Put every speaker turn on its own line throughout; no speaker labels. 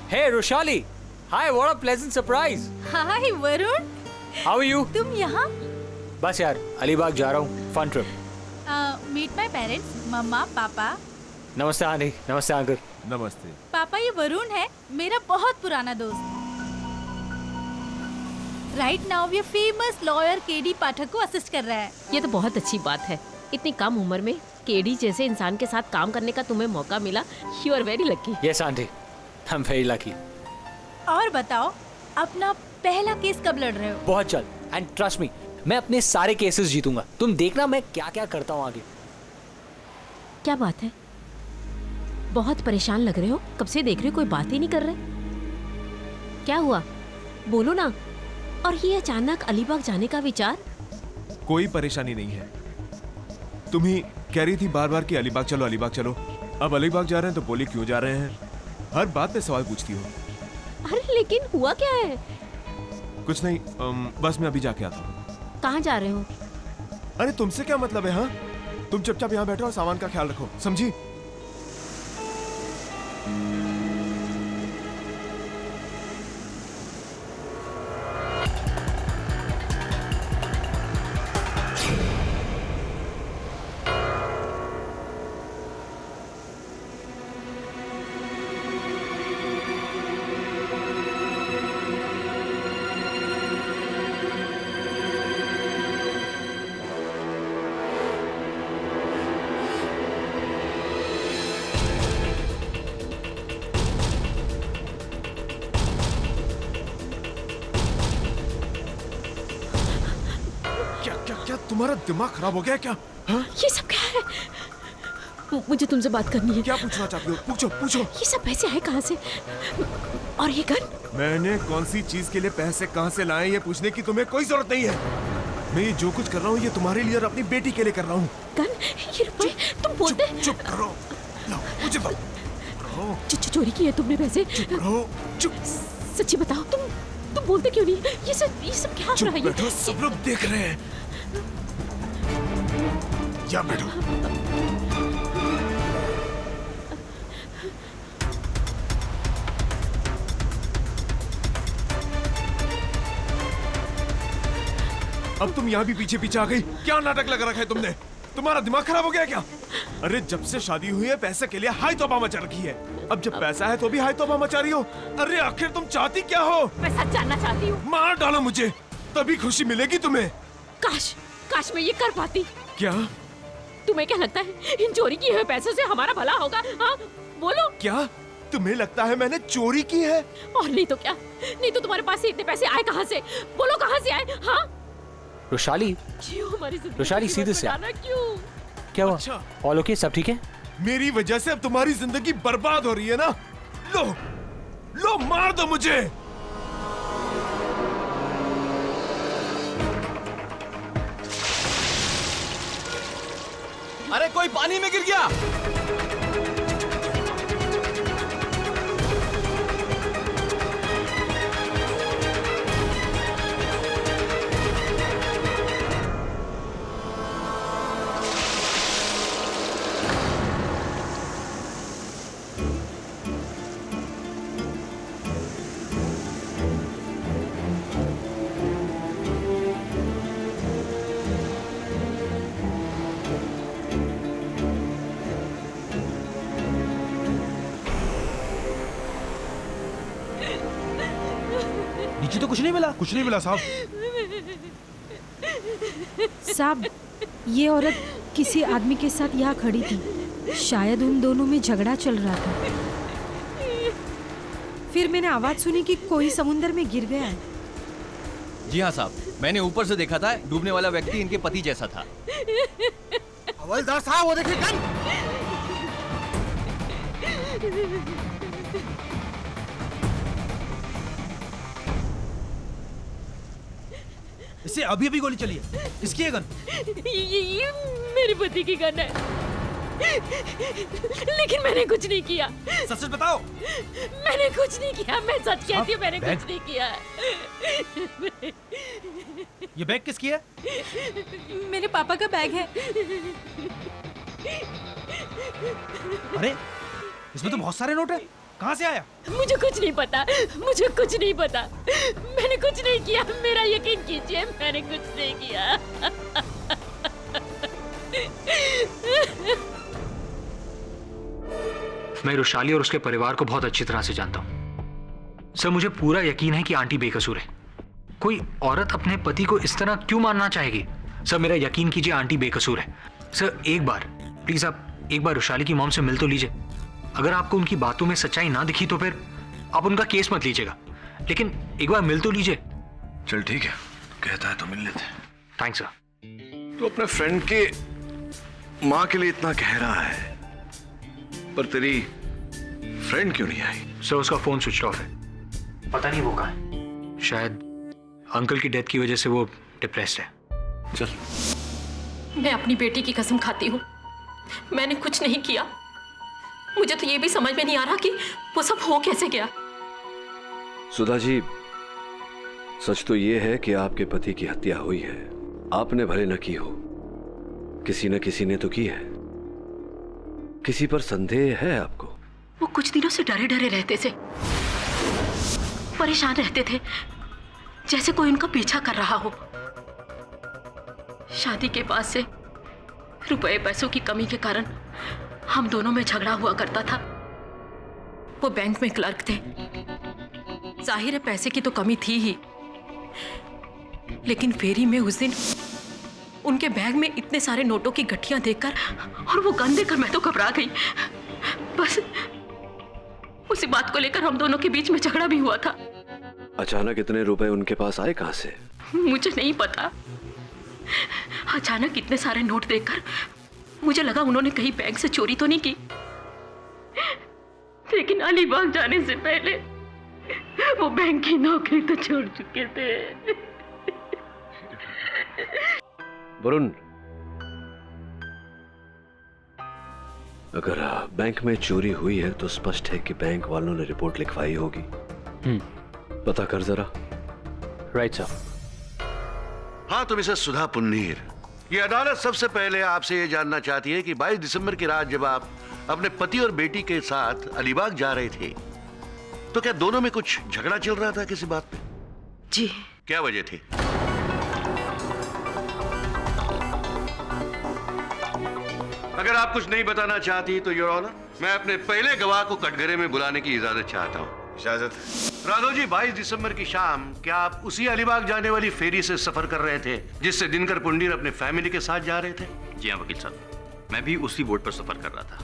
Hey Roshali, hi, what a pleasant surprise.
Hi Varun,
How are you?
तुम यहाँ?
बस यार अलीबाग जा रहा हूँ, fun trip.
Meet my parents, मम्मा पापा.
नमस्ते आंटी, नमस्ते अंकल.
नमस्ते।
पापा ये वरुण है, मेरा बहुत पुराना दोस्त. राइट नाउ ये फेमस लॉयर केडी पाठक को असिस्ट कर रहा है.
ये तो बहुत अच्छी बात है. इतनी कम उम्र में केडी जैसे इंसान के साथ काम करने का तुम्हें मौका मिला. You are very lucky.
Yes aunty, I'm very lucky.
और बताओ, अपना पहला केस कब लड़ रहे हो?
बहुत जल्द. And trust me, मैं अपने सारे केसेस जीतूंगा. तुम देखना मैं क्या क्या करता हूँ आगे.
क्या बात है? बहुत परेशान लग रहे हो. कब से देख रहे हो, कोई बात ही नहीं कर रहे. क्या हुआ, बोलो ना. और ये अचानक अलीबाग जाने का विचार?
कोई परेशानी नहीं है. तुम ही कह रही थी बार बार कि अलीबाग चलो अलीबाग चलो. अब अलीबाग जा रहे हैं तो बोली क्यों जा रहे हैं. हर बात पे सवाल पूछती हो.
अरे लेकिन हुआ क्या है?
कुछ नहीं, बस मैं अभी जाके आता हूँ.
कहाँ जा रहे हो?
अरे तुमसे क्या मतलब है? हाँ, तुम चुपचाप यहाँ बैठो और सामान का ख्याल रखो, समझी? क्या तुम्हारा दिमाग खराब हो गया क्या? हाँ?
ये सब क्या है? मुझे तुमसे बात करनी है.
क्या पूछना चाहती हो? पूछो पूछो.
ये सब पैसे आए कहाँ से? और ये गन?
मैंने कौन सी चीज के लिए पैसे कहाँ से लाए ये पूछने की तुम्हें कोई जरूरत नहीं है. मैं ये जो कुछ कर रहा हूँ ये तुम्हारे लिए और अपनी बेटी के लिए कर रहा हूँ.
गन? ये रुपए तुम बोलते?
चुप करो. लो, मुझे दो. रहो.
चोरी की है तुमने पैसे?
चुप रहो. चुप.
सच्ची बताओ, तुम बोलते क्यों नहीं? ये सब क्या हो
चुप
रहा है?
बैठो, सब लोग देख रहे हैं. या बैठो. अब तुम यहाँ भी पीछे पीछे आ गई. क्या नाटक लगा रखा है तुमने? तुम्हारा दिमाग खराब हो गया क्या? अरे जब से शादी हुई है पैसे के लिए हाय तौबा मचा रखी है. अब जब पैसा है तो भी हाय तौबा मचा रही हो. अरे आखिर तुम चाहती क्या हो?
मैं सच जानना चाहती हूँ.
मार डालो मुझे, तभी खुशी मिलेगी तुम्हें.
काश मैं ये कर पाती.
क्या?
तुम्हें क्या लगता है इन चोरी किए हुए पैसों से हमारा भला होगा? हाँ बोलो.
क्या तुम्हें लगता है मैंने चोरी की है?
और नहीं तो क्या. नहीं तो तुम्हारे पास से इतने पैसे आए कहाँ से? बोलो कहाँ से आए? हाँ
रोशाली,
क्यों हमारी जिंदगी
रोशाली, सीधे से
बताना क्यों?
क्या हुआ?
अच्छा.
ऑल ओके, सब ठीक है?
मेरी वजह से अब तुम्हारी जिंदगी बर्बाद हो रही है ना. लो लो, मार दो मुझे.
अरे कोई पानी में गिर गया.
नीचे तो कुछ नहीं मिला. कुछ नहीं मिला साहब.
साहब, ये औरत किसी आदमी के साथ यहाँ खड़ी थी. शायद उन दोनों में झगड़ा चल रहा था. फिर मैंने आवाज सुनी कि कोई समुंदर में गिर गया है.
जी हाँ साहब, मैंने ऊपर से देखा था. डूबने वाला व्यक्ति इनके पति जैसा था.
हवलदार साहब, वो देखिए गन. इसे अभी अभी गोली चली है. इसकी है गन.
ये मेरे पति की गन है. लेकिन मैंने कुछ नहीं किया.
सच सच बताओ.
मैंने कुछ नहीं किया. मैं सच कहती हूँ, मैंने कुछ नहीं किया.
ये बैग किसकी है?
मेरे पापा का बैग है.
अरे इसमें तो बहुत सारे नोट हैं. कहाँ से आया?
मुझे कुछ नहीं पता, मुझे कुछ नहीं पता। मैंने कुछ नहीं किया, मेरा यकीन कीजिए, मैंने कुछ नहीं किया।
मैं रुशाली और उसके परिवार को बहुत अच्छी तरह से जानता हूं। सर, मुझे पूरा यकीन है कि आंटी बेकसूर है। कोई औरत अपने पति को इस तरह क्यों मारना चाहेगी? सर, मेरा यकीन कीजिए, आंटी बेकसूर है। सर, एक बार प्लीज आप एक बार रुशाली की मॉम से मिल तो लीजिए। अगर आपको उनकी बातों में सच्चाई ना दिखी तो फिर आप उनका केस मत लीजिएगा, लेकिन एक बार मिल तो लीजिए।
चल ठीक है, कहता है तो मिल लेते हैं।
Thanks sir.
तो अपने फ्रेंड के माँ के लिए इतना कह रहा है, पर तेरी फ्रेंड क्यों नहीं आई?
सर, उसका फोन स्विच ऑफ है, पता नहीं वो कहाँ है। शायद अंकल की डेथ की वजह से वो डिप्रेस्ड है।
चल।
मैं अपनी बेटी की कसम खाती हूँ, मैंने कुछ नहीं किया। मुझे तो ये भी समझ में नहीं आ रहा कि वो सब हो कैसे गया।
सुधा जी, सच तो ये है कि आपके पति की हत्या हुई है। आपने भले न की हो, किसी न किसी ने तो की है। किसी पर संदेह है आपको?
वो कुछ दिनों से डरे डरे रहते थे, परेशान रहते थे, जैसे कोई उनका पीछा कर रहा हो। शादी के बाद से रुपए पैसों की कमी के कारण हम दोनों में झगड़ा हुआ करता था। वो बैंक में क्लर्क थे, जाहिर है पैसे की तो कमी थी ही, लेकिन फेरी में उस दिन उनके बैग में इतने सारे नोटों की गठियां देखकर और वो गन देखकर मैं तो घबरा गई। बस उसी बात को लेकर हम दोनों के बीच में झगड़ा भी हुआ था।
अचानक इतने रुपए उनके पास आए कहां से?
मुझे नहीं पता। अचानक इतने सारे नोट देखकर मुझे लगा उन्होंने कहीं बैंक से चोरी तो नहीं की, लेकिन अलीबाग जाने से पहले वो बैंक की नौकरी तो छोड़ चुके थे।
वरुण, अगर बैंक में चोरी हुई है तो स्पष्ट है कि बैंक वालों ने रिपोर्ट लिखवाई होगी। पता कर जरा।
Right sir.
हाँ, तो मिसेस सुधा पुन्नीर, ये अदालत सबसे पहले आपसे ये जानना चाहती है कि 22 दिसंबर की रात जब आप अपने पति और बेटी के साथ अलीबाग जा रहे थे, तो क्या दोनों में कुछ झगड़ा चल रहा था किसी बात पे?
जी।
क्या वजह थी? अगर आप कुछ नहीं बताना चाहती तो योर ऑनर, मैं अपने पहले गवाह को कटघरे में बुलाने की इजाजत चाहता हूँ।
इजाजत।
राघव जी, 22 दिसंबर की शाम क्या आप उसी अलीबाग जाने वाली फेरी से सफर कर रहे थे जिससे दिनकर पुंडीर अपने फैमिली के साथ जा रहे थे?
जी हाँ वकील साहब, मैं भी उसी बोट पर सफर कर रहा था।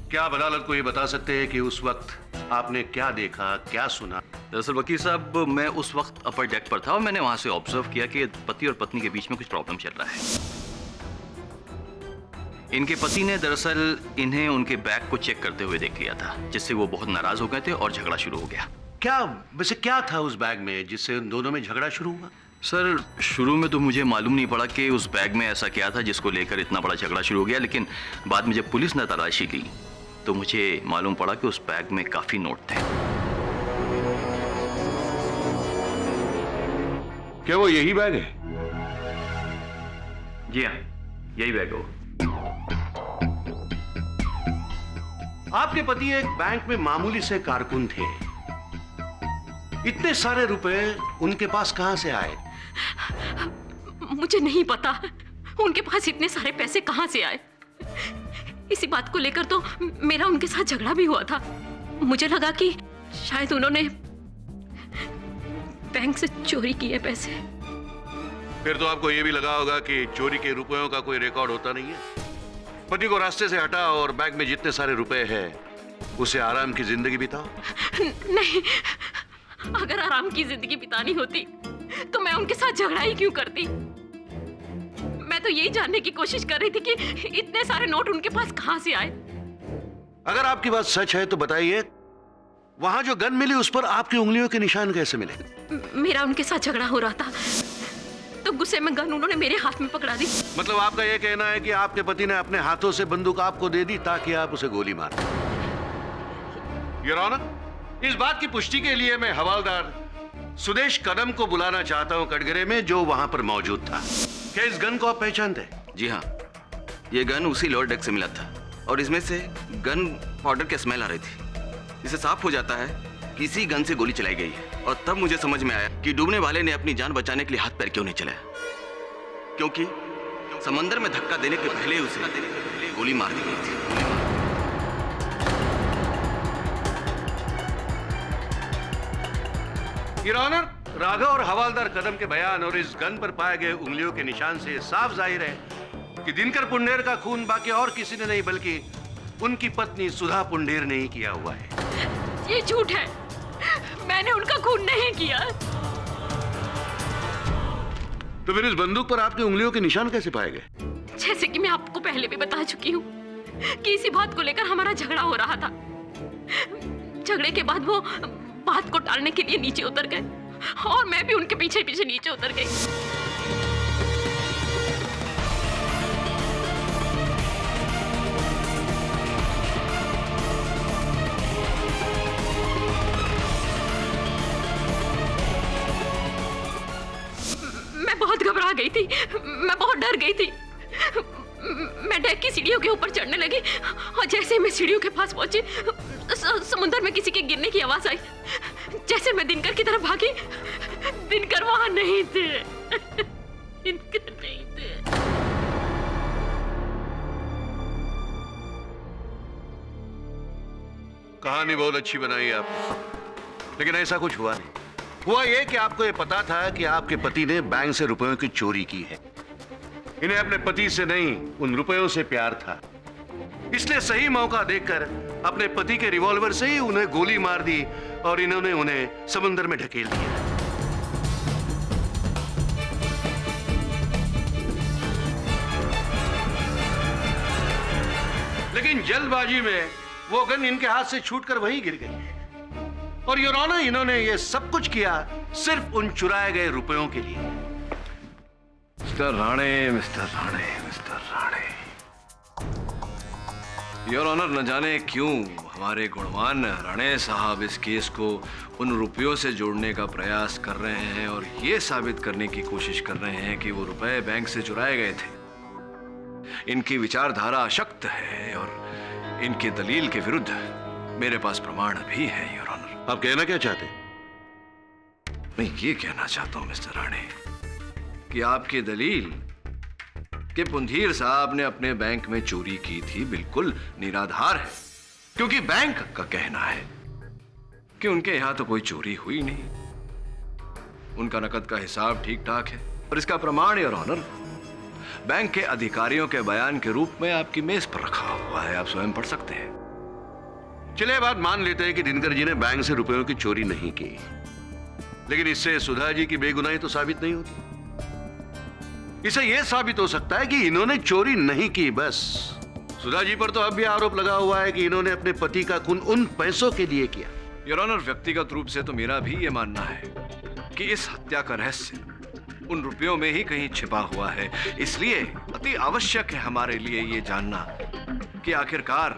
क्या आप अदालत को ये बता सकते हैं कि उस वक्त आपने क्या देखा, क्या सुना?
दरअसल वकील साहब, मैं उस वक्त अपर डेक पर था और मैंने वहां से ऑब्जर्व किया कि पति और पत्नी के बीच में कुछ प्रॉब्लम चल रहा है। इनके पति ने दरअसल इन्हें उनके बैग को चेक करते हुए देख लिया था, जिससे वो बहुत नाराज हो गए थे और झगड़ा शुरू हो गया।
क्या वैसे क्या था उस बैग में जिससे उन दोनों में झगड़ा शुरू हुआ?
सर, शुरू में तो मुझे मालूम नहीं पड़ा कि उस बैग में ऐसा क्या था जिसको लेकर इतना बड़ा झगड़ा शुरू हो गया, लेकिन बाद में जब पुलिस ने तलाशी ली तो मुझे मालूम पड़ा कि उस बैग में काफी नोट थे।
क्या वो यही बैग है?
जी हाँ, यही बैग हो।
आपके पति एक बैंक में मामूली से कारकुन थे, इतने सारे रुपए उनके पास कहां से आए?
मुझे नहीं पता उनके पास इतने सारे पैसे कहां से आए। इसी बात को लेकर तो मेरा उनके साथ झगड़ा भी हुआ था। मुझे लगा कि शायद उन्होंने बैंक से चोरी किए पैसे।
फिर तो आपको यह भी लगा होगा कि चोरी के रुपयों का कोई रिकॉर्ड होता नहीं है। पति को रास्ते से हटा और बैग में जितने सारे रुपए हैं उसे आराम की जिंदगी बिताओ।
नहीं, अगर आराम की जिंदगी बितानी होती तो मैं उनके साथ झगड़ा ही क्यों करती। मैं तो यही जानने की कोशिश कर रही थी कि इतने सारे नोट उनके पास कहां से आए।
अगर आपकी बात सच है तो बताइए, वहां जो गन मिली उस पर आपकी उंगलियों के निशान कैसे मिले?
मेरा उनके साथ झगड़ा हो रहा था तो गुस्से में गन उन्होंने मेरे हाथ में पकड़ा दी।
मतलब आपका यह कहना है कि आपके पति ने अपने हाथों से बंदूक आपको दे दी ताकि आप उसे गोली मार। योर ऑनर, इस बात की पुष्टि के लिए मैं हवालदार सुदेश कदम को बुलाना चाहता हूं कटघरे में, जो वहां पर मौजूद था। क्या इस गन को आप पहचानते हैं?
जी हाँ, ये गन उसी लोअर डेक से मिला था और इसमें से गन पाउडर की स्मेल आ रही थी।
इससे साफ हो जाता है किसी गन से गोली चलाई गई है। और तब मुझे समझ में आया कि डूबने वाले ने अपनी जान बचाने के लिए हाथ पैर क्यों नहीं चलाया, क्योंकि समंदर में धक्का देने के पहले उसे गोली मार दी गई थी।
योर ऑनर, राघव और हवालदार कदम के बयान और इस गन पर पाए गए उंगलियों के निशान से साफ जाहिर है कि दिनकर पुंडेर का खून बाकी और किसी ने नहीं बल्कि उनकी पत्नी सुधा पुंडेर ने ही किया हुआ है।
ये झूठ है, मैंने उनका खून नहीं किया।
तो फिर इस बंदूक पर आपकी उंगलियों के निशान कैसे पाए गए?
जैसे कि मैं आपको पहले भी बता चुकी हूँ कि इसी बात को लेकर हमारा झगड़ा हो रहा था। झगड़े के बाद वो बात को टालने के लिए नीचे उतर गए और मैं भी उनके पीछे पीछे नीचे उतर गई। मैं बहुत घबरा गई थी, मैं बहुत डर गई थी। मैं डेक की सीढ़ियों के ऊपर चढ़ने लगी और जैसे ही मैं सीढ़ियों के पास पहुंची समुद्र में किसी के गिरने की आवाज आई। जैसे मैं दिनकर की तरफ भागी, दिनकर वहां नहीं थे। दिनकर नहीं थे।
कहानी बहुत अच्छी बनाई आपने, लेकिन ऐसा कुछ हुआ नहीं। हुआ ये कि आपको ये पता था कि आपके पति ने बैंक से रुपयों की चोरी की है। इन्हें अपने पति से नहीं, उन रुपयों से प्यार था, इसलिए सही मौका देखकर अपने पति के रिवॉल्वर से ही उन्हें गोली मार दी और इन्होंने उन्हें समुद्र में ढकेल दिया। लेकिन जल्दबाजी में वो गन इनके हाथ से छूटकर वहीं गिर गई और योर ऑनर, इन्होंने ये सब कुछ किया सिर्फ उन चुराए गए रुपयों के लिए।
Mister Rane, mister Rane, mister Rane, your honour, न जाने क्यों हमारे गुणवान राणे साहब इस केस को उन रुपयों से जोड़ने का प्रयास कर रहे हैं और ये साबित करने की कोशिश कर रहे हैं कि वो रुपए बैंक से चुराए गए थे। इनकी विचारधारा अशक्त है और इनकी दलील के विरुद्ध मेरे पास प्रमाण भी है योर ऑनर।
आप कहना क्या चाहते?
मैं ये कहना चाहता हूं मिस्टर राणे कि आपकी दलील कि पुंधीर साहब ने अपने बैंक में चोरी की थी बिल्कुल निराधार है, क्योंकि बैंक का कहना है कि उनके यहां तो कोई चोरी हुई नहीं, उनका नकद का हिसाब ठीक ठाक है। और इसका प्रमाण योर ऑनर बैंक के अधिकारियों के बयान के रूप में आपकी मेज पर रखा हुआ है, आप स्वयं पढ़ सकते हैं।
चलिए बात मान लेते हैं कि दिनकर जी ने बैंक से रुपयों की चोरी नहीं की, लेकिन इससे सुधा जी की बेगुनाही तो साबित नहीं होती। इसे यह साबित हो सकता है कि इन्होंने चोरी नहीं की, बस। सुधा जी पर तो अब भी आरोप लगा हुआ है कि इन्होंने अपने पति का खून उन पैसों के लिए किया।
योर ऑनर, व्यक्तिगत रूप से तो मेरा भी यह मानना है कि इस हत्या का रहस्य उन रुपयों में ही कहीं छिपा हुआ है। इसलिए अति आवश्यक है हमारे लिए ये जानना कि आखिरकार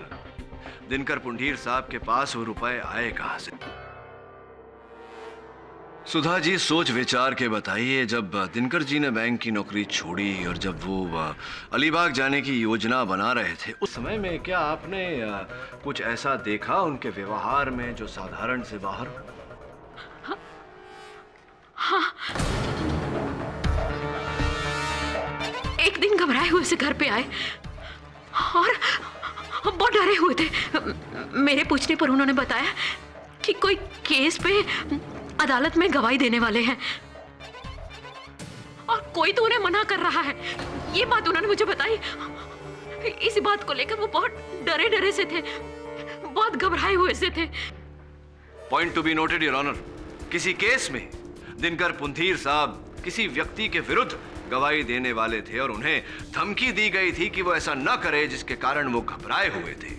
दिनकर पुंडीर साहब के पास वो रुपए आए कहां से। सुधा जी, सोच विचार के बताइए, जब दिनकर जी ने बैंक की नौकरी छोड़ी और जब वो अलीबाग जाने की योजना बना रहे थे, उस समय में क्या आपने कुछ ऐसा देखा उनके व्यवहार में जो साधारण से बाहर हो?
हाँ। एक दिन घबराए हुए से घर पे आए और बहुत डरे हुए थे। मेरे पूछने पर उन्होंने बताया कि कोई केस पे अदालत में गवाही देने वाले हैं और कोई तो उन्हें मना कर रहा है। ये बात उन्होंने मुझे बताई। इस बात को लेकर वो बहुत डरे डरे से थे, बहुत घबराए हुए से थे।
Point to be noted your honour, किसी केस में दिनकर पुंधीर साहब किसी व्यक्ति के विरुद्ध गवाही देने वाले थे और उन्हें धमकी दी गई थी कि वो ऐसा न करे जिसके कारण वो घबराए हुए थे।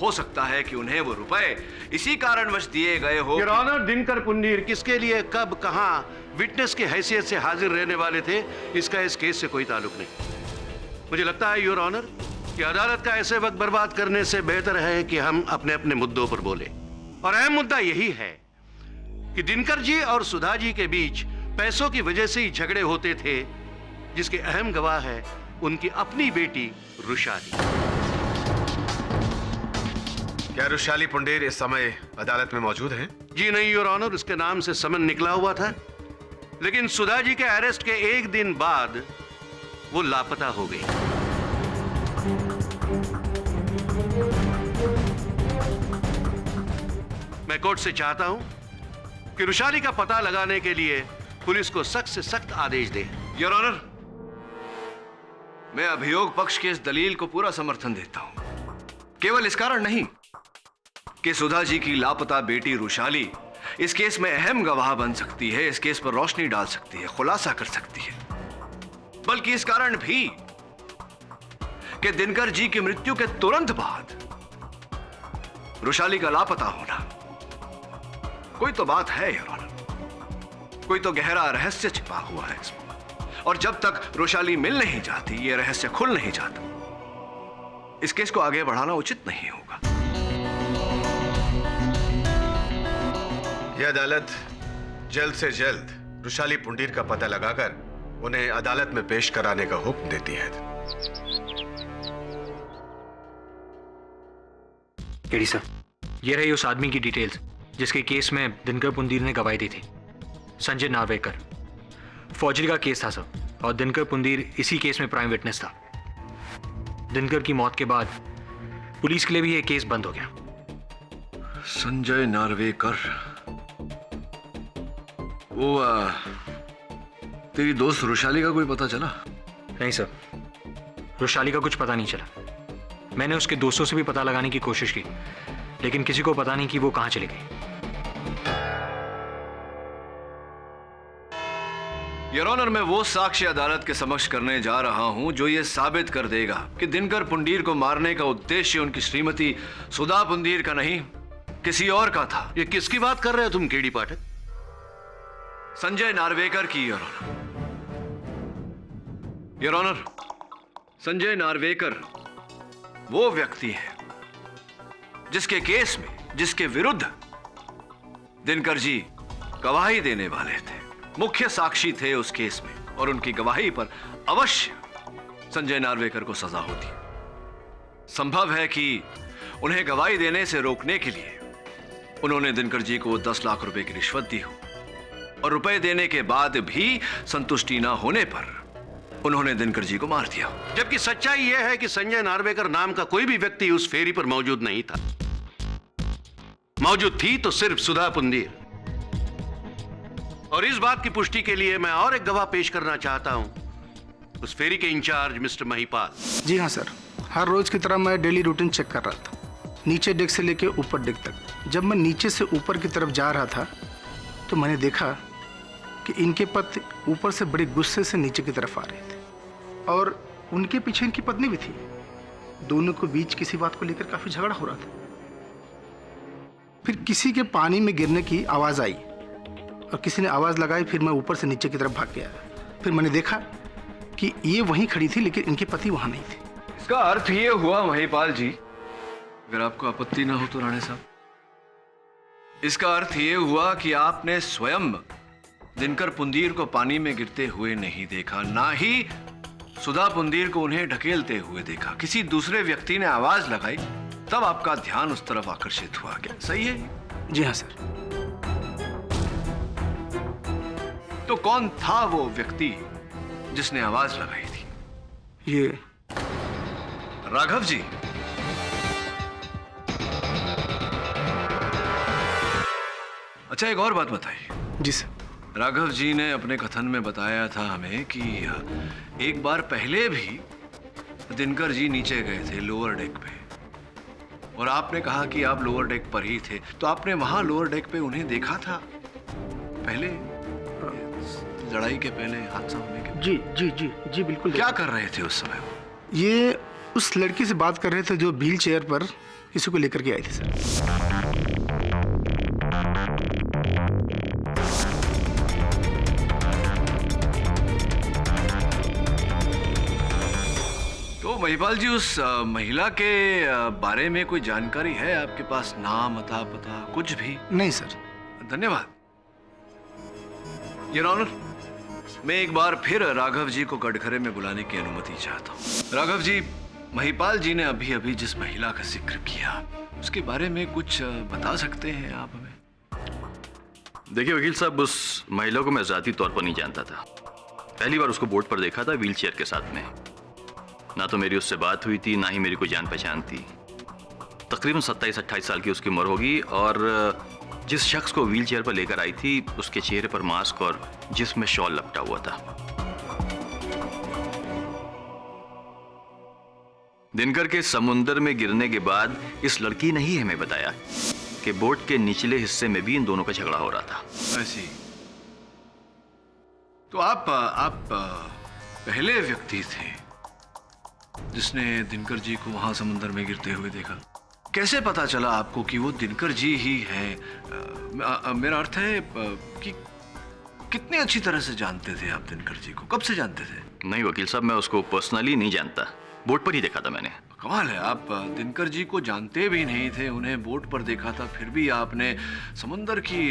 हो सकता है कि उन्हें वो रुपए इसी कारणवश दिए गए हो।
योर ऑनर, दिनकर पुंडीर किसके लिए, कब, कहां विटनेस की हैसियत से हाजिर रहने वाले थे, इसका इस केस से कोई ताल्लुक नहीं। मुझे लगता है योर ऑनर कि अदालत का ऐसे वक्त बर्बाद करने से बेहतर है कि हम अपने अपने मुद्दों पर बोले। और अहम मुद्दा यही है कि दिनकर जी और सुधा जी के बीच पैसों की वजह से ही झगड़े होते थे, जिसके अहम गवाह है उनकी अपनी बेटी रुशादी।
क्या रुशाली पुंडेर इस समय अदालत में मौजूद हैं?
जी नहीं योर ऑनर, उसके नाम से समन निकला हुआ था, लेकिन सुधा जी के अरेस्ट के एक दिन बाद वो लापता हो गई। मैं कोर्ट से चाहता हूं कि रुशाली का पता लगाने के लिए पुलिस को सख्त से सख्त आदेश दे।
योर ऑनर, मैं अभियोग पक्ष की इस दलील को पूरा समर्थन देता हूं। केवल इस कारण नहीं कि सुधा जी की लापता बेटी रुशाली इस केस में अहम गवाह बन सकती है, इस केस पर रोशनी डाल सकती है, खुलासा कर सकती है, बल्कि इस कारण भी कि दिनकर जी की मृत्यु के तुरंत बाद रुशाली का लापता होना कोई तो बात है योर ऑनर, कोई तो गहरा रहस्य छिपा हुआ है इसमें, और जब तक रुशाली मिल नहीं जाती, ये रहस्य खुल नहीं जाता, इस केस को आगे बढ़ाना उचित नहीं होगा।
यह अदालत जल्द से जल्द रुशाली पुंडीर का पता लगाकर उन्हें अदालत में पेश कराने का हुक्म देती है।
केडी सर, ये रही उस आदमी की डिटेल्स जिसके केस में दिनकर पुंडीर ने गवाही दी थी। संजय नार्वेकर। फौजरी का केस था सर, और दिनकर पुंडीर इसी केस में प्राइम विटनेस था। दिनकर की मौत के बाद पुलिस के लिए भी यह केस बंद हो गया।
संजय नार्वेकर, वो तेरी दोस्त रुशाली का कोई पता चला?
नहीं सर, रुशाली का कुछ पता नहीं चला। मैंने उसके दोस्तों से भी पता लगाने की कोशिश की, लेकिन किसी को पता नहीं कि वो कहां चली गई।
योर ऑनर, मैं वो साक्ष्य अदालत के समक्ष करने जा रहा हूं जो ये साबित कर देगा कि दिनकर पुंडीर को मारने का उद्देश्य उनकी श्रीमती सुधा पुंडीर का नहीं, किसी और का था।
ये किसकी बात कर रहे हो तुम केडी पाठक?
संजय नार्वेकर की your honour. Your honour, Sanjay Narvekar वो व्यक्ति है जिसके केस में, जिसके विरुद्ध दिनकर जी गवाही देने वाले थे, मुख्य साक्षी थे उस केस में, और उनकी गवाही पर अवश्य संजय नार्वेकर को सजा होती। संभव है कि उन्हें गवाही देने से रोकने के लिए उन्होंने दिनकर जी को 10 लाख रुपए की रिश्वत दी हो, और रुपए देने के बाद भी संतुष्टि ना होने पर उन्होंने दिनकर जी को मार दिया।
जबकि सच्चाई यह है कि संजय नार्वेकर नाम का कोई भी व्यक्ति उस फेरी पर मौजूद नहीं था। मौजूद थी तो सिर्फ सुधा पुंडीर। और इस बात की पुष्टि के लिए मैं और एक गवाह पेश करना चाहता हूं, उस फेरी के इंचार्ज मिस्टर महिपाल।
जी हाँ सर, हर रोज की तरह मैं डेली रूटीन चेक कर रहा था, नीचे डेक से लेके ऊपर डेक तक। जब मैं नीचे से ऊपर की तरफ जा रहा था तो मैंने देखा कि इनके पति ऊपर से बड़े गुस्से से नीचे की तरफ आ रहे थे, और उनके पीछे इनकी पत्नी भी थी। दोनों के बीच किसी बात को लेकर काफी झगड़ा हो रहा था। फिर किसी के पानी में गिरने की आवाज आई और किसी ने आवाज लगाई। फिर मैं ऊपर से नीचे की तरफ भाग गया। फिर मैंने देखा कि ये वहीं खड़ी थी, लेकिन इनके पति वहां नहीं थे।
इसका अर्थ ये हुआ महिपाल जी, अगर आपको आपत्ति ना हो तो राणे साहब, इसका अर्थ ये हुआ कि आपने स्वयं दिनकर पुंडीर को पानी में गिरते हुए नहीं देखा, ना ही सुधा पुंडीर को उन्हें ढकेलते हुए देखा। किसी दूसरे व्यक्ति ने आवाज लगाई, तब आपका ध्यान उस तरफ आकर्षित हुआ। क्या सही है?
जी हाँ सर।
तो कौन था वो व्यक्ति जिसने आवाज लगाई थी?
ये
राघव जी। अच्छा, एक और बात बताइए।
जी सर।
राघव जी ने अपने कथन में बताया था हमें कि एक बार पहले भी दिनकर जी नीचे गए थे लोअर डेक पे, और आपने कहा कि आप लोअर डेक पर ही थे, तो आपने वहां लोअर डेक पे उन्हें देखा था पहले, लड़ाई के पहले, हादसा होने के?
जी जी जी जी बिल्कुल।
क्या कर रहे थे उस समय?
ये उस लड़की से बात कर रहे थे जो व्हील चेयर पर किसी को लेकर के आई थी सर।
तो महिपाल जी, उस महिला के बारे में कोई जानकारी है आपके पास? नाम, अता, पता, कुछ भी?
नहीं सर।
धन्यवाद। योर ऑनर, मैं एक बार फिर राघव जी को कटघरे में बुलाने की अनुमति चाहता हूँ। राघव जी, महिपाल जी ने अभी अभी जिस महिला का जिक्र किया उसके बारे में कुछ बता सकते हैं आप हमें?
देखिए वकील साहब, उस महिला को मैं ज़ाती तौर पर नहीं जानता था। पहली बार उसको बोर्ड पर देखा था व्हीलचेयर के साथ में। ना तो मेरी उससे बात हुई थी, ना ही मेरी कोई जान पहचान थी। तकरीबन 27-28 साल की उसकी उम्र होगी और जिस शख्स को व्हीलचेयर पर लेकर आई थी उसके चेहरे पर मास्क और जिस्म में शॉल लपटा हुआ था। दिनकर के समुंदर में गिरने के बाद इस लड़की ने ही हमें बताया कि बोट के निचले हिस्से में भी इन दोनों का झगड़ा हो रहा था।
ऐसी तो आप पहले व्यक्ति थे जिसने दिनकर जी को वहां समुद्र में गिरते हुए देखा। कैसे पता चला आपको कि वो दिनकर जी ही हैं? मेरा अर्थ है कि कितनी अच्छी तरह से जानते थे आप दिनकर जी को? कब से जानते थे?
नहीं वकील साहब, मैं उसको पर्सनली नहीं जानता, बोट पर ही देखा था मैंने।
कमाल है, आप दिनकर जी को जानते भी नहीं थे, उन्हें बोट पर देखा था, फिर भी आपने समुंदर की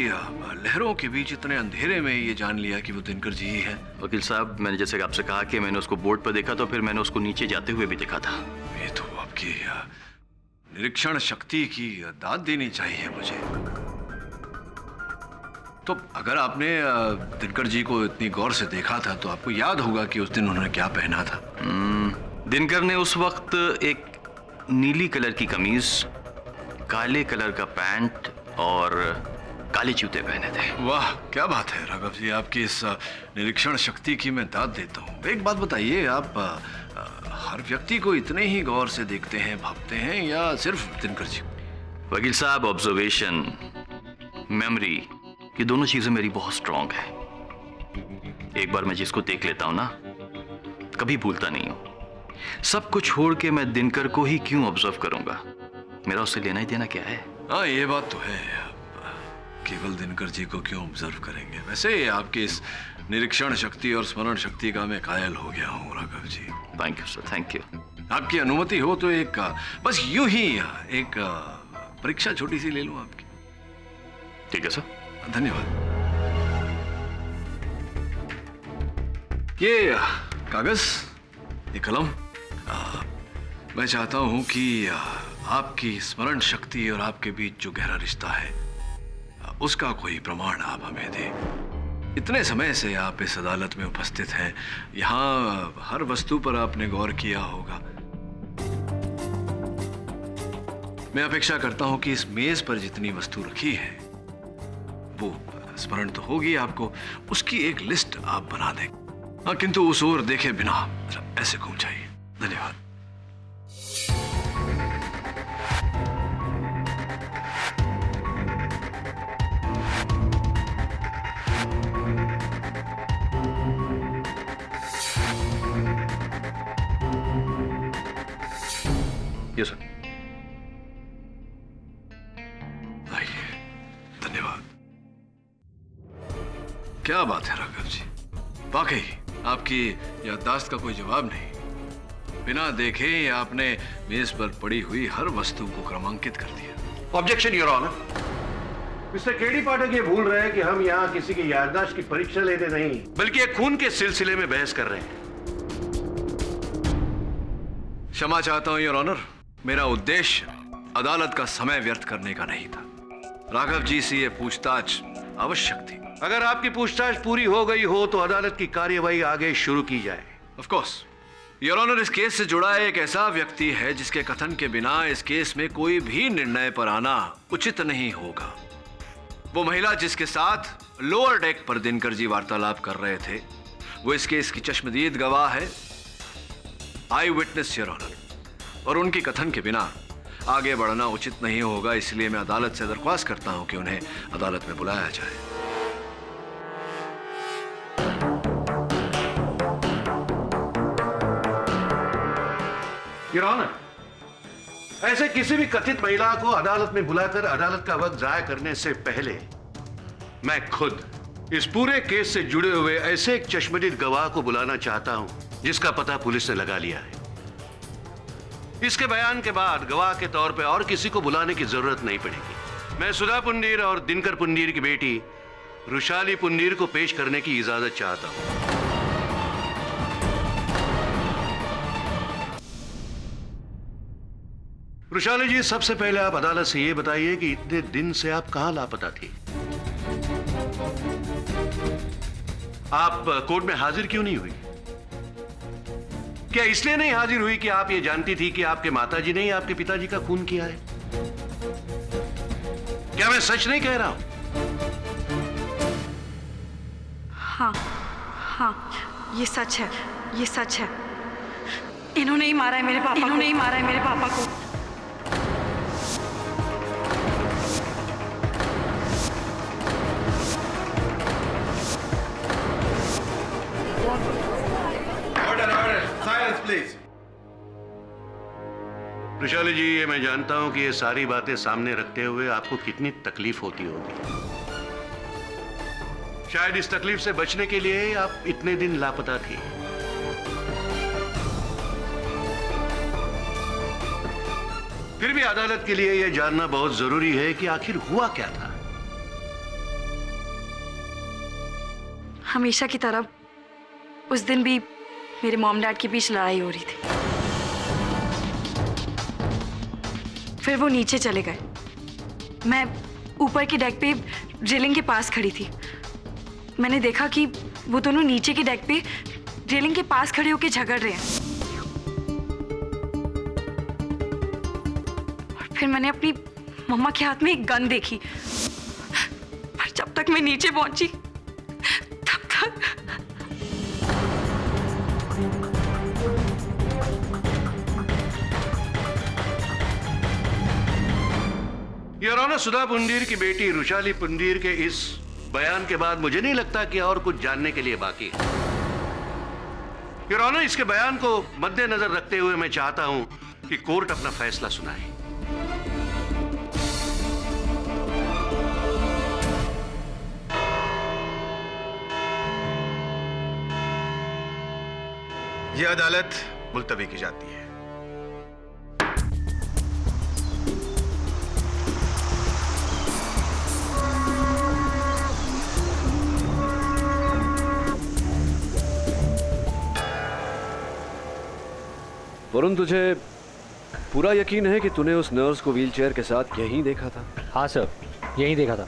लहरों के बीच इतने अंधेरे में ये जान लिया कि वो दिनकर जी ही है।
वकील साहब, मैंने जैसे आपसे कहा कि मैंने उसको बोट पर देखा, तो फिर मैंने उसको नीचे जाते हुए भी देखा था।
ये तो आपकी निरीक्षण शक्ति की दाद देनी चाहिए मुझे। तो अगर आपने दिनकर जी को इतनी गौर से देखा था तो आपको याद होगा कि उस दिन उन्होंने क्या पहना था।
दिनकर ने उस वक्त एक नीली कलर की कमीज, काले कलर का पैंट और काले जूते पहने थे।
वाह, क्या बात है राघव जी, आपकी इस निरीक्षण शक्ति की मैं दाद देता हूँ। एक बात बताइए, आप हर व्यक्ति को इतने ही गौर से देखते हैं, भापते हैं, या सिर्फ दिनकर जी?
वकील साहब, ऑब्जर्वेशन, मेमोरी, ये दोनों चीजें मेरी बहुत स्ट्रांग है। एक बार मैं जिसको देख लेता हूं ना, कभी भूलता नहीं हूं। सब कुछ छोड़ के मैं दिनकर को ही क्यों ऑब्जर्व करूंगा? मेरा उससे लेना ही देना क्या है?
हाँ, ये बात तो है। केवल दिनकर जी को क्यों ऑब्जर्व करेंगे? वैसे आपकी इस निरीक्षण शक्ति और स्मरण शक्ति का मैं कायल हो गया हूँ Raghav ji.
Thank you sir, thank you.
आपकी अनुमति हो तो एक बस यूं ही एक परीक्षा छोटी सी ले लूं आपकी?
ठीक है सर।
धन्यवाद। ये कागज, ये कलम, मैं चाहता हूं कि आपकी स्मरण शक्ति और आपके बीच जो गहरा रिश्ता है उसका कोई प्रमाण आप हमें दें। इतने समय से आप इस अदालत में उपस्थित हैं, यहाँ हर वस्तु पर आपने गौर किया होगा। मैं अपेक्षा करता हूं कि इस मेज पर जितनी वस्तु रखी है वो स्मरण तो होगी आपको, उसकी एक लिस्ट आप बना दें। हाँ, किंतु उस ओर देखे बिना ऐसे घूम जाइए। धन्यवाद।
Yes sir.
आइए, धन्यवाद। क्या बात है राघव जी, वाकई आपकी याददाश्त का कोई जवाब नहीं। बिना देखे ही आपने मेज पर पड़ी हुई हर वस्तु को क्रमांकित कर दिया।
Objection your honour. Mister KD Pathak ये भूल रहे हैं कि हम यहाँ किसी की याददाश्त की परीक्षा लेने नहीं, बल्कि एक खून के सिलसिले में बहस कर रहे हैं।
क्षमा चाहता हूं योर ऑनर, मेरा उद्देश्य अदालत का समय व्यर्थ करने का नहीं था। राघव जी से ये पूछताछ आवश्यक थी।
अगर आपकी पूछताछ पूरी हो गई हो तो अदालत की कार्यवाही आगे शुरू की जाए।
ऑफ कोर्स योर ऑनर, इस केस से जुड़ा एक ऐसा व्यक्ति है जिसके कथन के बिना इस केस में कोई भी निर्णय पर आना उचित नहीं होगा। वो महिला जिसके साथ लोअर डेक पर दिनकर जी वार्तालाप कर रहे थे, वो इस केस की चश्मदीद गवाह है, आई विटनेस योर ऑनर, और उनकी कथन के बिना आगे बढ़ना उचित नहीं होगा। इसलिए मैं अदालत से दरख्वास्त करता हूं कि उन्हें अदालत में बुलाया जाए।
योर ऑनर, ऐसे किसी भी कथित महिला को अदालत में बुलाकर अदालत का वक्त जाया करने से पहले मैं खुद इस पूरे केस से जुड़े हुए ऐसे एक चश्मदीद गवाह को बुलाना चाहता हूं जिसका पता पुलिस ने लगा लिया है। इसके बयान के बाद गवाह के तौर पे और किसी को बुलाने की जरूरत नहीं पड़ेगी। मैं सुधा पुंडीर और दिनकर पुंडीर की बेटी रुशाली पुंडीर को पेश करने की इजाजत चाहता हूं। वृषाली जी, सबसे पहले आप अदालत से ये बताइए कि इतने दिन से आप कहां लापता थी? आप कोर्ट में हाजिर क्यों नहीं हुई? क्या इसलिए नहीं हाजिर हुई कि आप ये जानती थी कि आपके माताजी ने ही आपके पिताजी का खून किया है? क्या मैं सच नहीं कह रहा हूं?
हाँ, ये सच है, ये सच है। इन्होंने ही मारा है मेरे पापा, इन्होंने ही मारा है मेरे पापा को।
Silence please.
वृषाली जी, ये मैं जानता हूं कि ये सारी बातें सामने रखते हुए आपको कितनी तकलीफ होती होगी। शायद इस तकलीफ से बचने के लिए ही आप इतने दिन लापता थी। फिर भी अदालत के लिए यह जानना बहुत जरूरी है कि आखिर हुआ क्या था।
हमेशा की तरह उस दिन भी मेरे मॉम डैड के बीच लड़ाई हो रही थी। फिर वो नीचे चले गए। मैं ऊपर के डेक पे रेलिंग के पास खड़ी थी। मैंने देखा कि वो दोनों नीचे के डेक पे रेलिंग के पास खड़े होकर झगड़ रहे हैं। और फिर मैंने अपनी मम्मा के हाथ में एक गन देखी। पर जब तक मैं नीचे पहुंची तब तक
योर ऑनर, सुधा पुंडीर की बेटी रुशाली पुंडीर के इस बयान के बाद मुझे नहीं लगता कि और कुछ जानने के लिए बाकी है। योर ऑनर, इसके बयान को मद्देनजर रखते हुए मैं चाहता हूं कि कोर्ट अपना फैसला सुनाए।
यह अदालत मुलतवी की जाती है।
वरुण, तुझे पूरा यकीन है कि तूने उस नर्स को व्हीलचेयर के साथ यहीं देखा था?
हाँ सर, यहीं देखा था।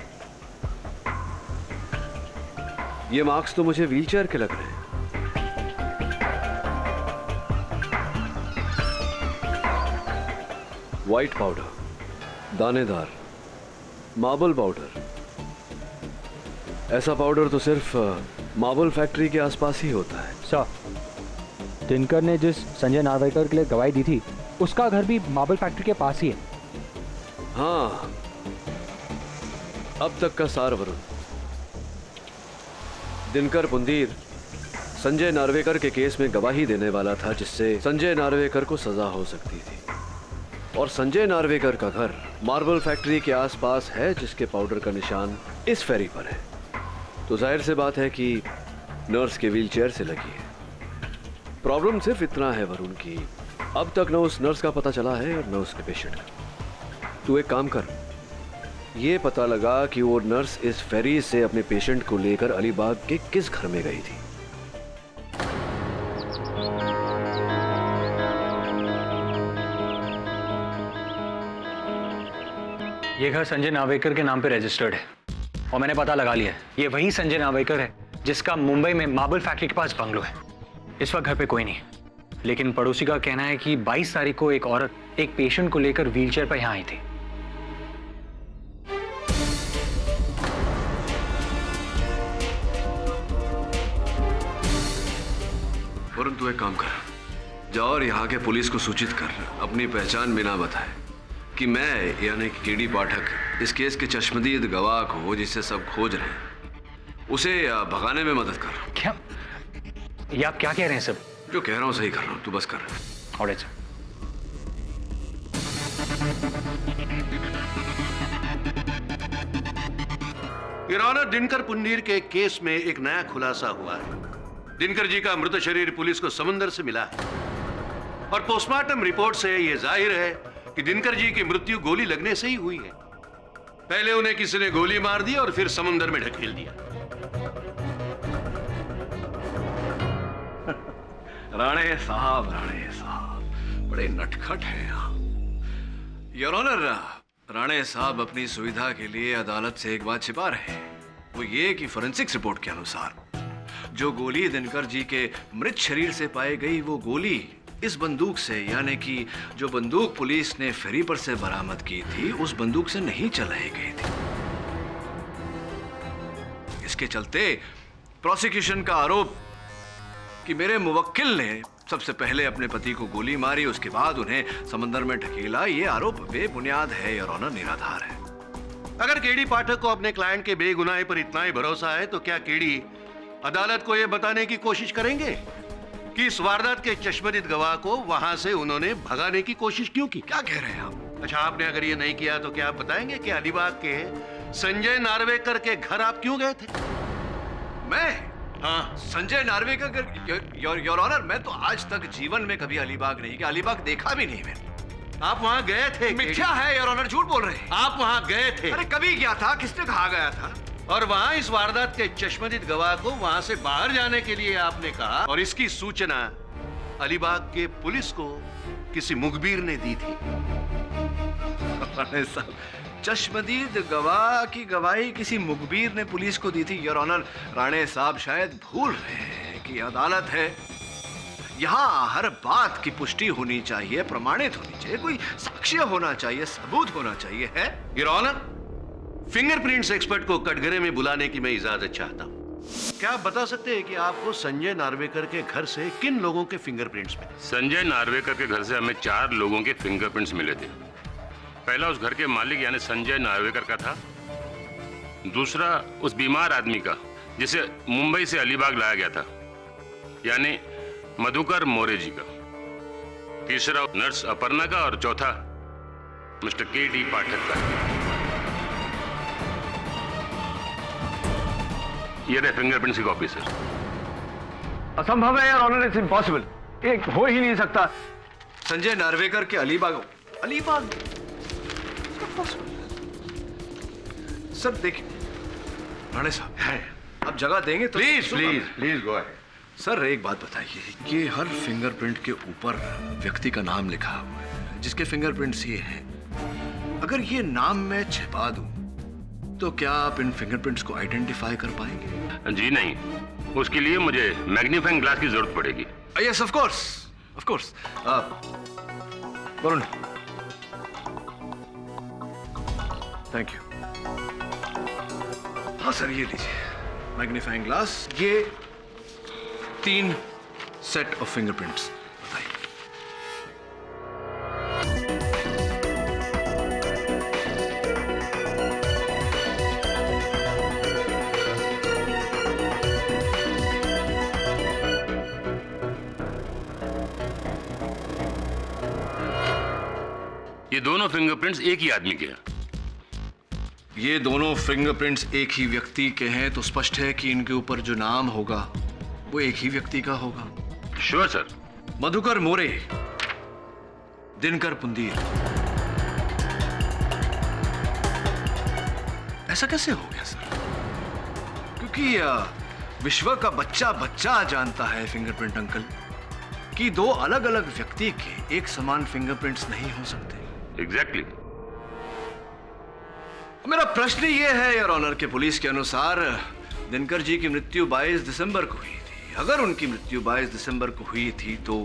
ये मार्क्स तो मुझे व्हीलचेयर के लग रहे हैं। व्हाइट पाउडर, दानेदार, मार्बल पाउडर। ऐसा पाउडर तो सिर्फ मार्बल फैक्ट्री के आसपास ही होता है।
सर, दिनकर ने जिस संजय नार्वेकर के लिए गवाही दी थी उसका घर भी मार्बल फैक्ट्री के पास ही है।
हाँ, अब तक का सार वरुण। दिनकर पुंडीर संजय नार्वेकर के केस में गवाही देने वाला था, जिससे संजय नार्वेकर को सजा हो सकती थी। और संजय नार्वेकर का घर मार्बल फैक्ट्री के आसपास है, जिसके पाउडर का निशान इस फेरी पर है। तो जाहिर से बात है कि नर्स के व्हीलचेयर से लगी है। प्रॉब्लम सिर्फ इतना है वरुण कि अब तक न उस नर्स का पता चला है और न उसके पेशेंट का। तू एक काम कर, ये पता लगा कि वो नर्स इस फेरी से अपने पेशेंट को लेकर अलीबाग के किस घर में गई थी।
ये घर संजय नार्वेकर के नाम पे रजिस्टर्ड है और मैंने पता लगा लिया है, ये वही संजय नार्वेकर है जिसका मुंबई में मार्बल फैक्ट्री के पास बंगलो है। इस वक्त घर पे कोई नहीं है, लेकिन पड़ोसी का कहना है कि 22 तारीख को एक औरत एक पेशेंट को लेकर व्हीलचेयर पर यहां आई थी।
वरुण, तू एक काम कर, जाओ और यहाँ के पुलिस को सूचित कर, अपनी पहचान बिना बताए कि मैं यानी केडी पाठक इस केस के चश्मदीद गवाह को, जिसे सब खोज रहे हैं, उसे भगाने में मदद कर।
क्या ये आप क्या कह रहे हैं सर?
जो कह रहा हूँ सही कर रहा हूँ, तू बस कर।
Alright sir.
Your honour, Dinkar Pundir के केस में एक नया खुलासा हुआ है। दिनकर जी का मृत शरीर पुलिस को समुद्र से मिला है और पोस्टमार्टम रिपोर्ट से यह जाहिर है कि दिनकर जी की मृत्यु गोली लगने से ही हुई है। पहले उन्हें किसी ने गोली मार दी और फिर समुद्र में ढकेल दिया।
राणे साहब बड़े नटखट हैं। योर ऑनर, राणे साहब अपनी सुविधा के लिए अदालत से एक बात छिपा रहे हैं। वो ये कि फोरेंसिक्स रिपोर्ट के अनुसार जो गोली दिनकर जी के मृत शरीर से पाई गई, वो गोली इस बंदूक से, यानी कि जो बंदूक पुलिस ने फेरी पर से बरामद की थी, उस बंदूक से नहीं चलाई गई थी। इसके चलते प्रोसिक्यूशन का आरोप कि मेरे मुवक्किल ने सबसे पहले अपने पति को गोली मारी, उसके बाद उन्हें समंदर में ढकेला, ये आरोप बेबुनियाद है योर ऑनर, निराधार है।
अगर केडी पाठक को अपने क्लाइंट के बेगुनाही पर इतना ही भरोसा है तो क्या केडी अदालत को यह बताने की कोशिश करेंगे कि इस वारदात के चश्मदीद गवाह को वहां से उन्होंने भगाने की कोशिश क्यों की?
क्या कह रहे हैं आप?
अच्छा, आपने अगर ये नहीं किया तो क्या आप बताएंगे कि अलीबाग के संजय नार्वेकर के घर आप क्यों गए थे?
मैं?
हाँ,
संजय नार्वेकर? योर ऑनर, मैं तो आज तक जीवन में कभी अलीबाग नहीं गया, अलीबाग देखा भी नहीं मैंने।
आप वहां गए थे?
मिथ्या है योर ऑनर, झूठ बोल रहे हैं।
आप वहां गए थे?
अरे कभी गया था? किसने कहा गया था?
और वहां इस वारदात के चश्मदीद गवाह को वहां से बाहर जाने के लिए आपने कहा, और इसकी सूचना अलीबाग के पुलिस को किसी मुखबिर ने दी थी।
चश्मदीद गवाह की गवाही किसी मुखबिर ने पुलिस को दी थी? योर ऑनर, राणे साहब शायद भूल रहे हैं कि अदालत है, यहाँ हर बात की पुष्टि होनी चाहिए, प्रमाणित होनी चाहिए, कोई साक्ष्य होना चाहिए, सबूत होना चाहिए। है
योर ऑनर, फिंगरप्रिंट्स एक्सपर्ट को कटघरे में बुलाने की मैं इजाजत चाहता हूँ। क्या आप बता सकते हैं कि आपको संजय नार्वेकर के घर से किन लोगों के फिंगरप्रिंट्स मिले?
संजय नार्वेकर के घर से हमें 4 लोगों के फिंगरप्रिंट्स मिले थे। पहला उस घर के मालिक यानी संजय नार्वेकर का था, दूसरा उस बीमार आदमी का जिसे मुंबई से अलीबाग लाया गया था यानी मधुकर मोरे जी का, तीसरा नर्स अपर्णा का, और चौथा मिस्टर केडी पाठक का। ये रहे फिंगरप्रिंट्स की कॉपी सर।
असंभव है यार ऑनर, इट्स इम्पॉसिबल, एक हो ही नहीं सकता। संजय नार्वेकर के अलीबाग सर देखिए राणे साहब है, आप जगह देंगे तो
please please please go ahead.
Sir एक बात बताइए, ये हर फिंगरप्रिंट के ऊपर व्यक्ति का नाम लिखा हुआ है जिसके फिंगरप्रिंट्स ये हैं। अगर ये नाम मैं छिपा दूं तो क्या आप इन फिंगरप्रिंट्स को आइडेंटिफाई कर पाएंगे?
जी नहीं, उसके लिए मुझे मैग्नीफाइंग ग्लास की जरूरत पड़ेगी।
Yes of course, of course. Varun, thank you. हाँ सर, ये लीजिए मैग्नीफाइंग ग्लास, ये 3 सेट ऑफ फिंगरप्रिंट्स। बताइए।
ये दोनों फिंगरप्रिंट्स एक ही आदमी के हैं।
ये दोनों फिंगरप्रिंट्स एक ही व्यक्ति के हैं तो स्पष्ट है कि इनके ऊपर जो नाम होगा वो एक ही व्यक्ति का होगा।
Sure sir.
मधुकर मोरे, दिनकर पुंदीर। ऐसा कैसे हो गया सर? क्योंकि विश्व का बच्चा बच्चा जानता है फिंगरप्रिंट अंकल कि 2 अलग अलग व्यक्ति के एक समान फिंगरप्रिंट्स नहीं हो सकते।
एग्जैक्टली।
मेरा प्रश्न ये है योर ऑनर के पुलिस के अनुसार दिनकर जी की मृत्यु 22 दिसंबर को हुई थी। अगर उनकी मृत्यु 22 दिसंबर को हुई थी तो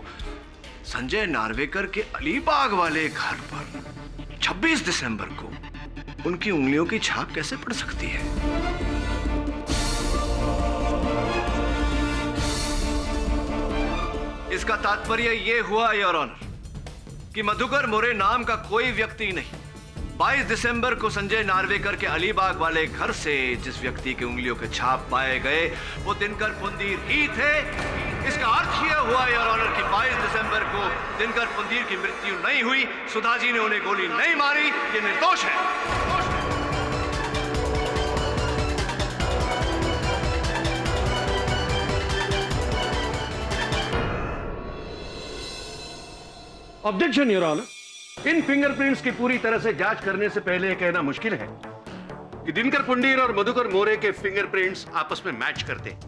संजय नार्वेकर के अलीबाग वाले घर पर 26 दिसंबर को उनकी उंगलियों की छाप कैसे पड़ सकती है? इसका तात्पर्य यह हुआ योर ऑनर कि मधुकर मोरे नाम का कोई व्यक्ति नहीं 22 दिसंबर को संजय नार्वेकर के अलीबाग वाले घर से जिस व्यक्ति के उंगलियों के छाप पाए गए वो दिनकर पुंदीर ही थे। इसका अर्थ यह हुआ योर ऑनर कि 22 दिसंबर को दिनकर पुंदीर की मृत्यु नहीं हुई, सुधा जी ने उन्हें गोली नहीं मारी, ये निर्दोष है।
ऑब्जेक्शन योर ऑनर, इन फिंगरप्रिंट्स की पूरी तरह से जांच करने से पहले यह कहना मुश्किल है कि दिनकर पुंडीर और मधुकर मोरे के फिंगरप्रिंट्स आपस में मैच करते हैं।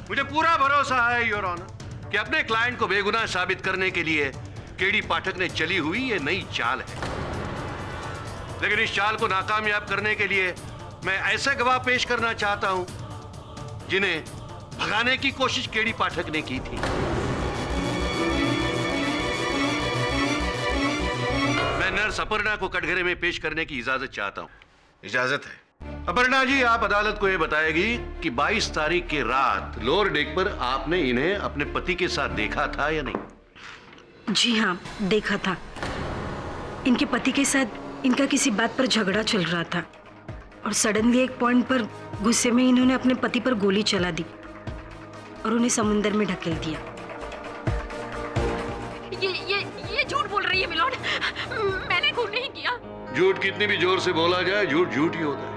मुझे पूरा भरोसा है योर ऑनर कि अपने क्लाइंट को बेगुनाह साबित करने के लिए केडी पाठक ने चली हुई ये नई चाल है, लेकिन इस चाल को नाकामयाब करने के लिए मैं ऐसे गवाह पेश करना चाहता हूं जिन्हें भगाने की कोशिश केडी पाठक ने की थी। मैं नर्स अपर्णा को कटघरे में पेश करने की इजाजत चाहता हूं।
इजाजत है।
अपर्णा जी, आप अदालत को यह बताएगी कि 22 तारीख की रात लोअर डेक पर आपने इन्हें अपने पति के साथ देखा था या नहीं?
जी हाँ, देखा था। इनके पति के साथ इनका किसी बात पर झगड़ा चल रहा था और सडनली एक पॉइंट पर गुस्से में इन्होंने अपने पति पर गोली चला दी और उन्हें समुंदर में ढकेल दिया।
ये झूठ बोल रही है मिलोड, मैंने खून नहीं किया।
झूठ कितनी भी जोर से बोला जाए, झूठ झूठ ही होता है।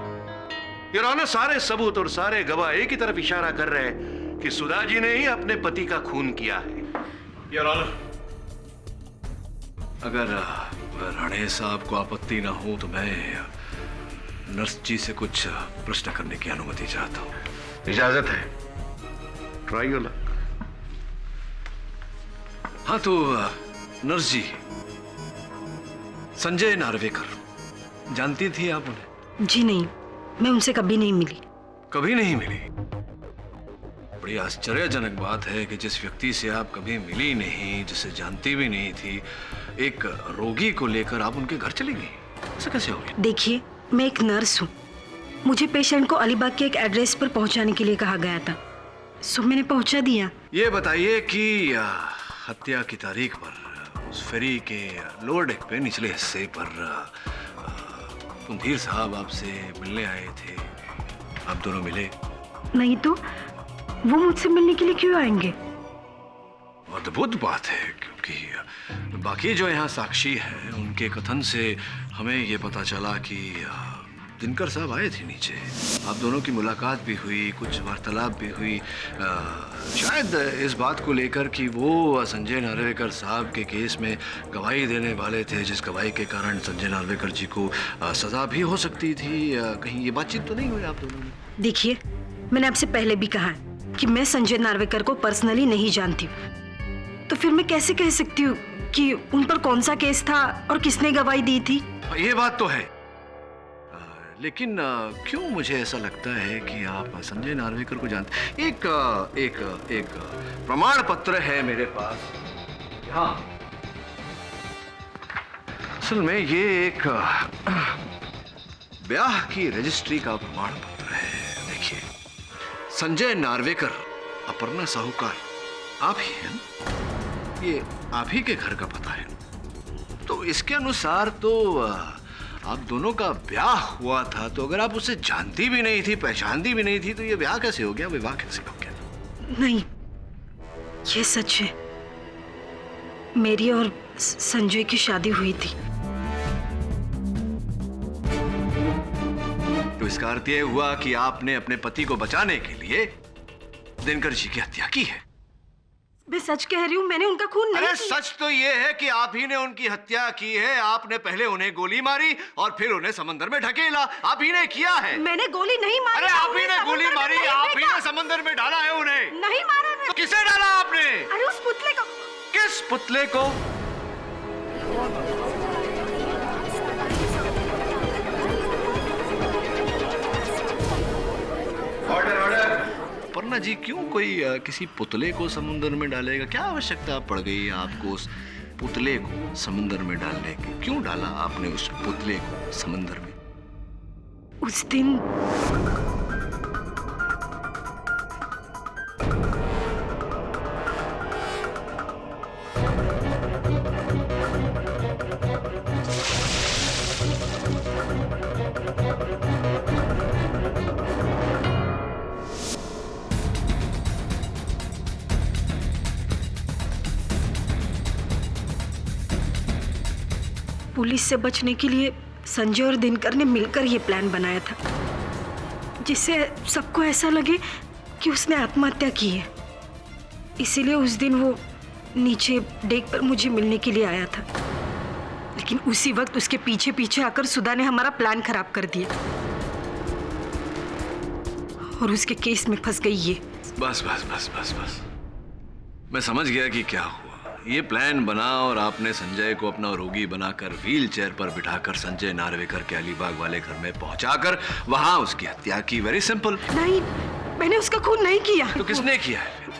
योर ऑनर, सारे सबूत और सारे गवाह एक ही तरफ इशारा कर रहे हैं कि सुधा जी ने ही अपने पति का खून किया है।
योर ऑनर, अगर राणे साहब को आपत्ति ना हो तो मैं नर्स जी से कुछ प्रश्न करने की अनुमति चाहता हूँ।
इजाजत है।
Try your luck.
हाँ तो नर्स जी, संजय नार्वेकर जानती थी आप उन्हें?
जी नहीं, मैं उनसे कभी नहीं मिली।
कभी नहीं मिली? बड़ी आश्चर्यजनक बात है कि जिस व्यक्ति से आप कभी मिली नहीं, जिसे जानती भी नहीं थी, एक रोगी को लेकर आप उनके घर चली गई। ऐसा कैसे हो गया?
देखिए, मैं एक नर्स हूँ। मुझे पेशेंट को अलीबाग के एक एड्रेस पर पहुंचाने के लिए कहा गया था, सो मैंने पहुंचा दिया।
ये बताइए कि हत्या की तारीख पर उस फेरी के लोअर डेक पे निचले हिस्से पर पुंधीर साहब आपसे मिलने आए थे, आप दोनों मिले?
नहीं तो वो मुझसे मिलने के लिए क्यों आएंगे?
अद्भुत बात है, क्योंकि बाकी जो यहाँ साक्षी हैं उनके कथन से हमें ये पता चला कि दिनकर साहब आए थे नीचे, आप दोनों की मुलाकात भी हुई, कुछ वार्तालाप भी हुई, शायद इस बात को लेकर कि वो संजय नार्वेकर साहब के केस में गवाही देने वाले थे, जिस गवाही के कारण संजय नार्वेकर जी को सजा भी हो सकती थी। कहीं ये बातचीत तो नहीं हुई आप दोनों में?
देखिए, मैंने आपसे पहले भी कहा है कि मैं संजय नार्वेकर को पर्सनली नहीं जानती, तो फिर मैं कैसे कह सकती हूँ कि उन पर कौन सा केस था और किसने गवाही दी थी?
ये बात तो है, लेकिन क्यों मुझे ऐसा लगता है कि आप संजय नार्वेकर को जानते? एक प्रमाण पत्र है मेरे पास। हाँ, असल में ये एक ब्याह की रजिस्ट्री का प्रमाण पत्र है। देखिए, संजय नार्वेकर, अपर्णा साहूकार, आप ही हैं? ये आप ही के घर का पता है। तो इसके अनुसार तो आप दोनों का ब्याह हुआ था, तो अगर आप उसे जानती भी नहीं थी, पहचानती भी नहीं थी, तो ये ब्याह कैसे हो गया, विवाह कैसे हो गया?
नहीं, ये सच है। मेरी और संजय की शादी हुई थी।
तो इसका अर्थ यह हुआ कि आपने अपने पति को बचाने के लिए दिनकर जी की हत्या की है।
मैं सच कह रही हूँ, मैंने उनका खून नहीं
अरे
किया।
सच तो ये है कि आप ही ने उनकी हत्या की है। आपने पहले उन्हें गोली मारी और फिर उन्हें समंदर में ढकेला। आप ही ने किया है।
मैंने गोली नहीं मारी।
अरे आप ही ने गोली मारी, आप ही ने समंदर में डाला है उन्हें।
नहीं मारा।
तो किसे डाला आपने?
अरे उस पुतले को।
किस पुतले को?
Order order.
अपर्णा जी, क्यों कोई किसी पुतले को समुद्र में डालेगा? क्या आवश्यकता पड़ गई आपको उस पुतले को समुद्र में डालने की? क्यों डाला आपने उस पुतले को समुद्र में?
उस दिन पुलिस से बचने के लिए संजय और दिनकर ने मिलकर ये प्लान बनाया था, जिससे सबको ऐसा लगे कि उसने आत्महत्या की है। इसीलिए उस दिन वो नीचे डेक पर मुझे मिलने के लिए आया था, लेकिन उसी वक्त उसके पीछे पीछे आकर सुधा ने हमारा प्लान खराब कर दिया और उसके केस में फंस गई ये।
बस बस बस बस बस, मैं समझ गया कि क्या हुआ। ये प्लान बना और आपने संजय को अपना रोगी बनाकर व्हील चेयर पर बिठाकर संजय नार्वेकर के अलीबाग वाले घर में पहुंचाकर वहां उसकी हत्या की। Very simple.
नहीं, मैंने उसका खून नहीं किया।
तो किसने किया है फिर?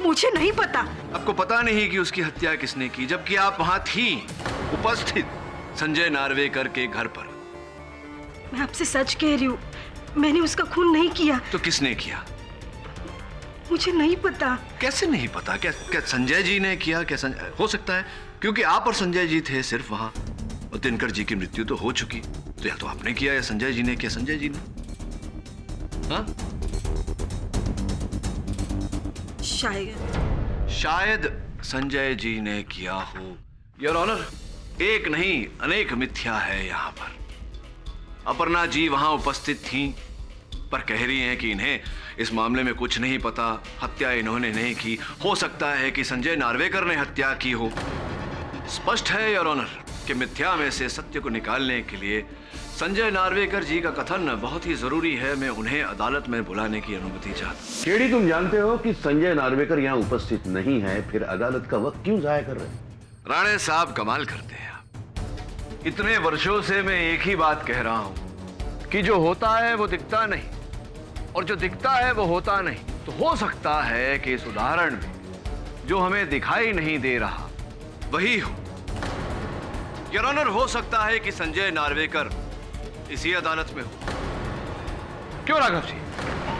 मुझे नहीं पता।
आपको पता नहीं कि उसकी हत्या किसने की, जबकि आप वहां थी, उपस्थित संजय नार्वेकर के घर पर।
मैं आपसे सच कह रही हूँ, मैंने उसका खून नहीं किया।
तो किसने किया?
मुझे नहीं पता।
कैसे नहीं पता? क्या संजय जी ने किया? क्या हो सकता है, क्योंकि आप और संजय जी थे सिर्फ वहां, और दिनकर जी की मृत्यु तो हो चुकी, तो या तो आपने किया या संजय जी ने किया। संजय जी ने? हाँ, शायद संजय जी ने किया हो। योर ऑनर, एक नहीं अनेक मिथ्या है यहाँ पर। अपर्णा जी वहां उपस्थित थीं, पर कह रही हैं कि इन्हें इस मामले में कुछ नहीं पता, हत्या इन्होंने नहीं की। हो सकता है कि संजय नार्वेकर ने हत्या की हो। स्पष्ट है योर ऑनर कि मिथ्या में से सत्य को निकालने के लिए संजय नार्वेकर जी का कथन बहुत ही जरूरी है। मैं उन्हें अदालत में बुलाने की अनुमति चाहता हूं।
केडी, तुम जानते हो कि संजय नार्वेकर यहाँ उपस्थित नहीं है, फिर अदालत का वक्त क्यों जाया कर रहे हैं?
राणे साहब, कमाल करते हैं आप। इतने वर्षों से मैं एक ही बात कह रहा हूं कि जो होता है वो दिखता नहीं, और जो दिखता है वो होता नहीं। तो हो सकता है कि इस उदाहरण में जो हमें दिखाई नहीं दे रहा वही हो। योर ऑनर, हो सकता है कि संजय नार्वेकर इसी अदालत में हो। क्यों राघव जी?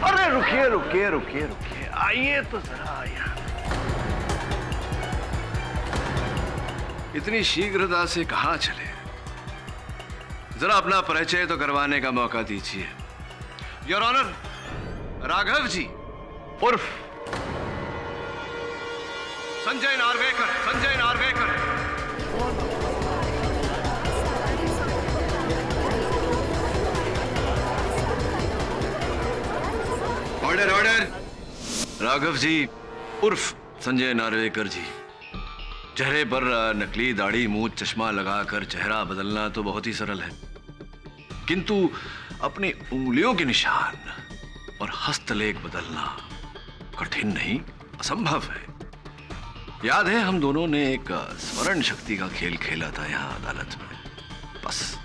अरे रुकिए रुकिए रुकिए रुकिए, आइए तो जरा यहाँ। इतनी शीघ्रता से कहां चले? जरा अपना परिचय तो करवाने का मौका दीजिए। योर ऑनर, राघव जी उर्फ संजय नार्वेकर। संजय नार्वेकर। Order order. राघव जी उर्फ संजय नार्वेकर जी। चेहरे पर नकली दाढ़ी, मूंछ, चश्मा लगाकर चेहरा बदलना तो बहुत ही सरल है, किंतु अपनी उंगलियों के निशान और हस्तलेख बदलना कठिन नहीं, असंभव है। याद है हम दोनों ने एक स्मरण शक्ति का खेल खेला था यहाँ अदालत में। बस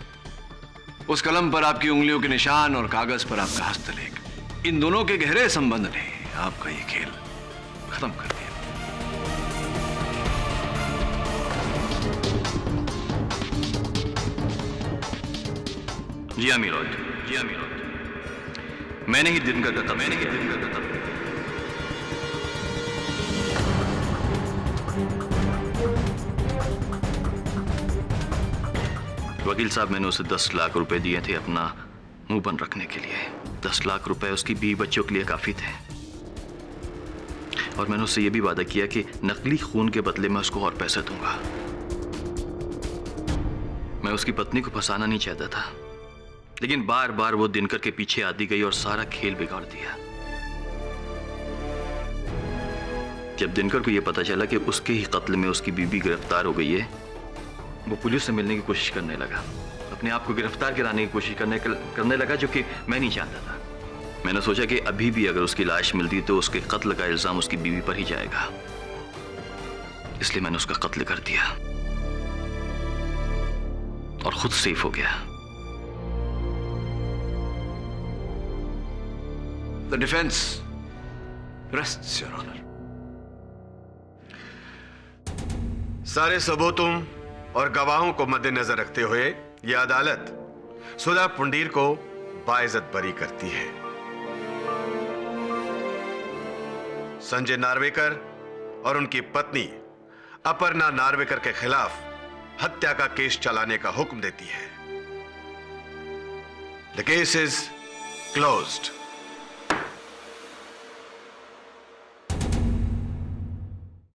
उस कलम पर आपकी उंगलियों के निशान और कागज पर आपका हस्तलेख, इन दोनों के गहरे संबंध ने आपका ये खेल खत्म कर दिया।
जी हाँ मीरोज, जी हाँ मीरोज, मैंने ही दिन का कत्ल, मैंने ही दिन का कत्ल। वकील साहब, मैंने उसे 10 लाख रुपए दिए थे अपना मुंह बंद रखने के लिए। 10 लाख रुपए उसकी बीवी बच्चों के लिए काफी थे, और मैंने उससे यह भी वादा किया कि नकली खून के बदले में उसको और पैसे दूंगा। मैं उसकी पत्नी को फंसाना नहीं चाहता था, लेकिन बार बार वो दिनकर के पीछे आती गई और सारा खेल बिगाड़ दिया। जब दिनकर को यह पता चला कि उसके ही कत्ल में उसकी बीवी गिरफ्तार हो गई है, वो पुलिस से मिलने की कोशिश करने लगा, अपने आप को गिरफ्तार कराने की कोशिश करने लगा, जो कि मैं नहीं चाहता था। मैंने सोचा कि अभी भी अगर उसकी लाश मिलती तो उसके कत्ल का इल्जाम उसकी बीवी पर ही जाएगा, इसलिए मैंने उसका कत्ल कर दिया और खुद सेफ हो गया।
The defense rests, Your Honor.
सारे सबूतों और गवाहों को मद्देनजर रखते हुए यह अदालत सुधा पुंडीर को बाइज्जत बरी करती है। संजय नार्वेकर और उनकी पत्नी अपर्णा नार्वेकर के खिलाफ हत्या का केस चलाने का हुक्म देती है। The case is closed.